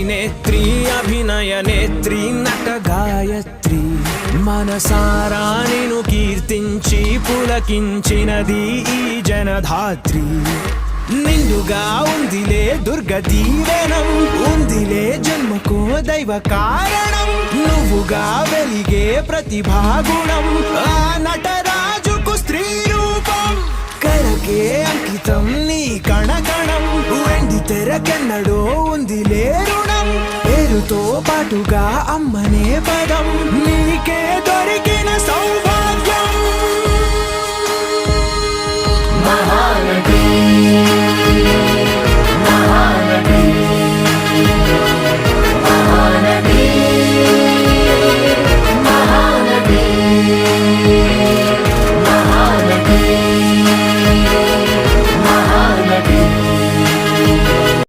అభినేత్రి అభినయ నేత్రి నట గాయత్రి మనసారా నిను కీర్తించి పులకించినది ఈ జనధాత్రి నిండుగా ఉందిలే దుర్గ దీవెనం ఉందిలే జన్మకో దైవ కారణం నువ్వుగా వెలిగే ప్రతిభాగుణం ఆ నటరాజుకు స్త్రీ రూపం కళకే అంకితం నీ కణకణం వెండి తెరకెన్నడో ఉందిలే రుణం పేరుతో పాటుగా అమ్మనే పదం నీకే దొరికిన సౌభాగ్యం మహానటి